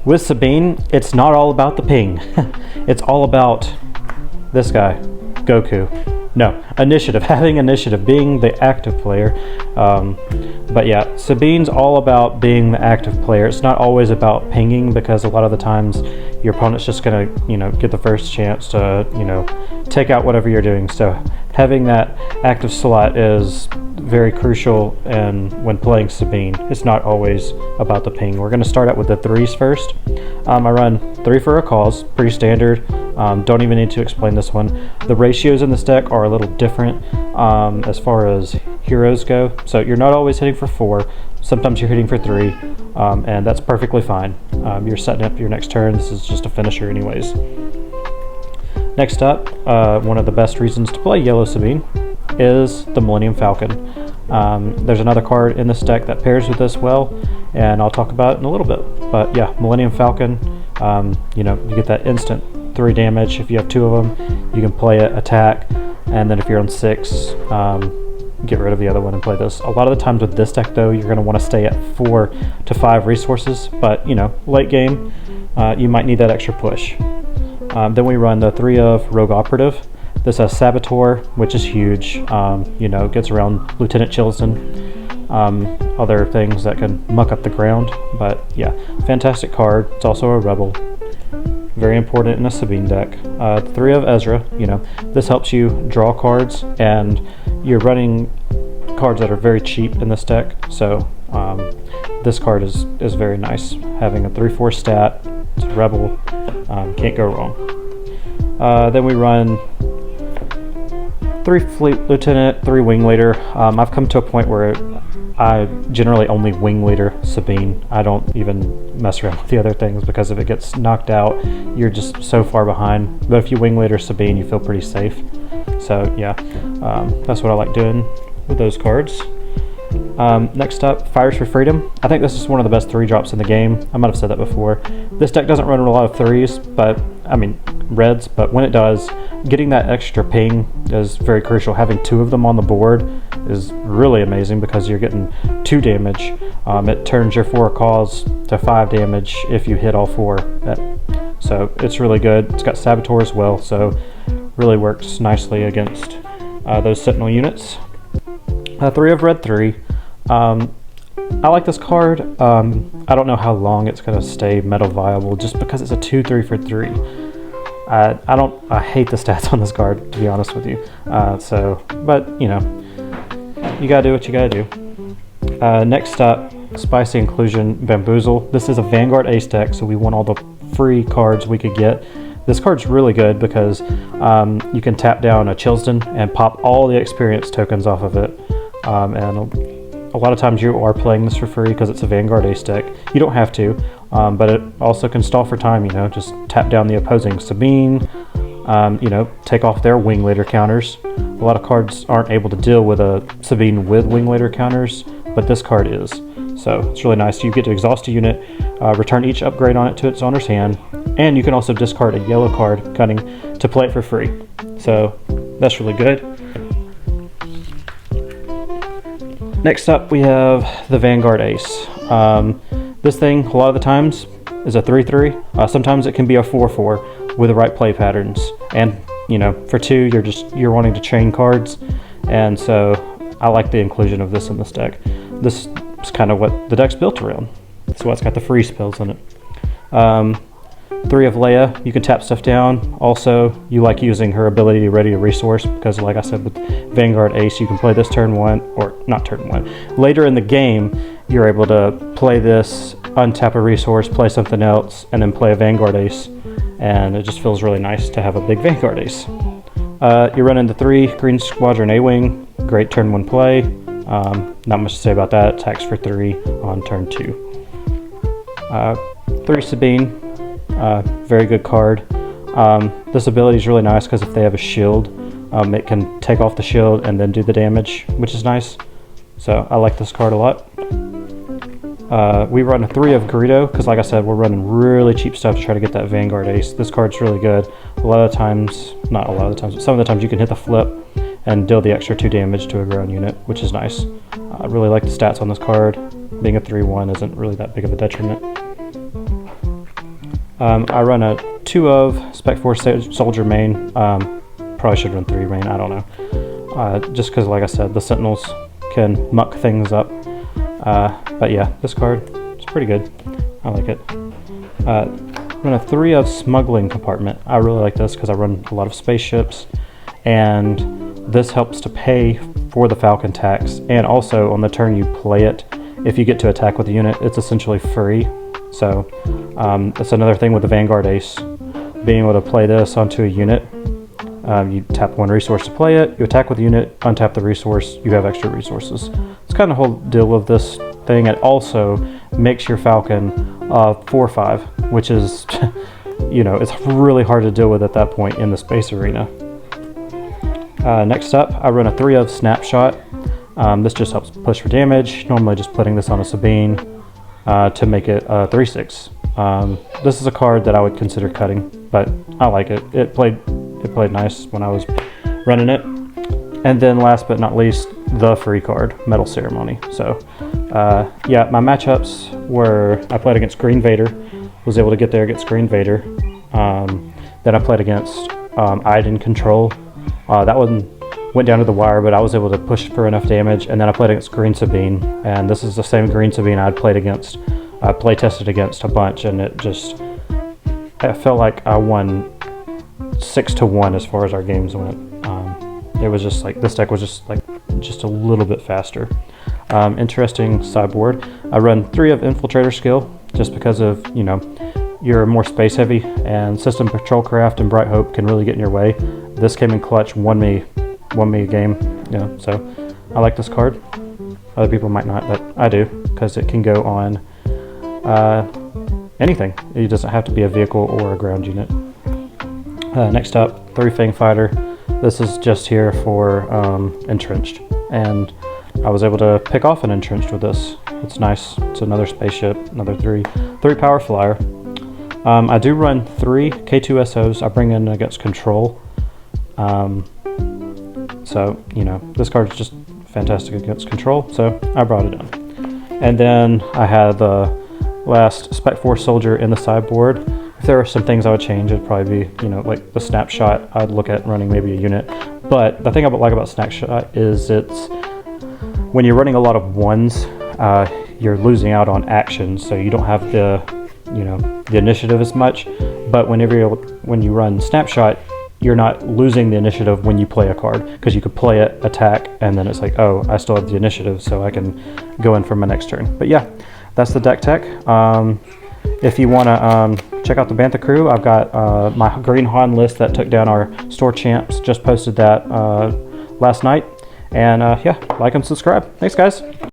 With Sabine, it's not all about the ping. It's all about this guy, Goku. No, initiative, having initiative, being the active player. But yeah, Sabine's all about being the active player. It's not always about pinging, because a lot of the times your opponent's just gonna, get the first chance to, take out whatever you're doing. So having that active slot is very crucial, and when playing Sabine, it's not always about the ping. We're gonna start out with the threes first. I run 3 for a cause, pretty standard. Don't even need to explain this one. The ratios in this deck are a little different as far as heroes go. So you're not always hitting for 4. Sometimes you're hitting for 3, and that's perfectly fine. You're setting up your next turn. This is just a finisher anyways. Next up, one of the best reasons to play Yellow Sabine is the Millennium Falcon. There's another card in this deck that pairs with this well, and I'll talk about it in a little bit. But yeah, Millennium Falcon, you get that instant 3 damage. If you have 2 of them, you can play it, attack, and then if you're on 6, get rid of the other one and play this. A lot of the times with this deck though, you're going to want to stay at 4 to 5 resources, but late game, you might need that extra push. Then we run the 3 of Rogue Operative. This has Saboteur, which is huge. Gets around Lieutenant Chilton, other things that can muck up the ground. But yeah, fantastic card. It's also a rebel. Very important in a Sabine deck. 3 of Ezra. This helps you draw cards, and you're running cards that are very cheap in this deck. So this card is very nice. Having a 3/4 stat, it's a rebel. Can't go wrong. Then we run 3 Fleet Lieutenant, 3 Wing Leader. I've come to a point where I generally only Wing Leader Sabine. I don't even mess around with the other things, because if it gets knocked out, you're just so far behind. But if you Wing Leader Sabine, you feel pretty safe. So yeah, that's what I like doing with those cards. Next up, Fires for Freedom. I think this is one of the best 3-drops in the game. I might have said that before. This deck doesn't run a lot of 3s, reds, but when it does, getting that extra ping is very crucial. Having 2 of them on the board is really amazing, because you're getting 2 damage. It turns your 4 cause to 5 damage if you hit all 4. So it's really good. It's got Saboteur as well, so really works nicely against those Sentinel units. 3 of Red 3. I like this card. I don't know how long it's going to stay meta viable, just because it's a 2/3 for 3. I hate the stats on this card, to be honest with you. But you gotta do what you gotta do. Next up, Spicy Inclusion Bamboozle. This is a Vanguard Ace deck, so we want all the free cards we could get. This card's really good because you can tap down a Chilton and pop all the experience tokens off of it. And a lot of times you are playing this for free because it's a Vanguard Ace deck. You don't have to, but it also can stall for time, just tap down the opposing Sabine, take off their Wing Leader counters. A lot of cards aren't able to deal with a Sabine with Wing Leader counters, but this card is. So it's really nice. You get to exhaust a unit, return each upgrade on it to its owner's hand, and you can also discard a yellow card cutting to play it for free. So that's really good. Next up, we have the Vanguard Ace. This thing, a lot of the times, is a 3/3. Sometimes it can be a 4/4 with the right play patterns. And for 2, you're wanting to chain cards, and so I like the inclusion of this in this deck. This is kind of what the deck's built around. That's why it's got the free spells in it. 3 of Leia, you can tap stuff down. Also, you like using her ability to ready a resource, because like I said with Vanguard Ace, you can play this turn 1, or not turn 1. Later in the game, you're able to play this, untap a resource, play something else, and then play a Vanguard Ace. And it just feels really nice to have a big Vanguard Ace. You're running the 3 Green Squadron A-Wing, great turn 1 play. Not much to say about that. Attacks for 3 on turn 2. 3 Sabine. Very good card. This ability is really nice because if they have a shield, it can take off the shield and then do the damage, which is nice. So I like this card a lot. We run a 3 of Greedo because, like I said, we're running really cheap stuff to try to get that Vanguard Ace. This card's really good. A lot of the times, not a lot of the times, but some of the times you can hit the flip and deal the extra 2 damage to a ground unit, which is nice. I really like the stats on this card. Being a 3/1 isn't really that big of a detriment. I run a 2 of Spec 4 Soldier main. Probably should run 3 main, I don't know. Just because, like I said, the Sentinels can muck things up. But yeah, this card is pretty good. I like it. Run a 3 of Smuggling Compartment. I really like this because I run a lot of spaceships, and this helps to pay for the Falcon tax, and also on the turn you play it, if you get to attack with a unit, it's essentially free. So that's another thing with the Vanguard Ace, being able to play this onto a unit. You tap 1 resource to play it, you attack with the unit, untap the resource, you have extra resources. It's kind of the whole deal of this thing. It also makes your Falcon 4/5, which is, you know, it's really hard to deal with at that point in the space arena. Next up, I run a 3 of Snapshot. This just helps push for damage, normally just putting this on a Sabine to make it 3/6. This is a card that I would consider cutting, but I like it. It played nice when I was running it. And then last but not least, the free card, Metal Ceremony. So yeah, my matchups were, I played against Green Vader, was able to get there against Green Vader. Then I played against Iden Control. That one went down to the wire, but I was able to push for enough damage. And then I played against Green Sabine, and this is the same Green Sabine I'd played against, I play tested against a bunch, and I felt like I won 6-1 as far as our games went. It was just like, this deck was just a little bit faster. Interesting sideboard. I run 3 of Infiltrator Skill, just because of, you know, you're more space heavy, and System Patrol Craft and Bright Hope can really get in your way. This came in clutch, won me a game, you know, so I like this card. Other people might not, but I do, because it can go on anything. It doesn't have to be a vehicle or a ground unit. Next up, 3 Fang Fighter. This is just here for Entrenched, and I was able to pick off an Entrenched with this. It's nice. It's another spaceship, another 3 power flyer. I do run 3 K2SOs. I bring in against Control. So, you know, this card is just fantastic against Control, so I brought it in. And then I had the last Spec 4 Soldier in the sideboard. If there are some things I would change, it'd probably be, you know, like the Snapshot. I'd look at running maybe a unit. But the thing I like about Snapshot is it's, when you're running a lot of 1s, you're losing out on actions, so you don't have the, you know, the initiative as much. But when you run Snapshot, you're not losing the initiative when you play a card, because you could play it, attack, and then it's like, oh, I still have the initiative, so I can go in for my next turn. But yeah, that's the deck tech. If you want to check out the Bantha crew, I've got my Green Han list that took down our store champs. Just posted that last night. And yeah, like and subscribe. Thanks, guys.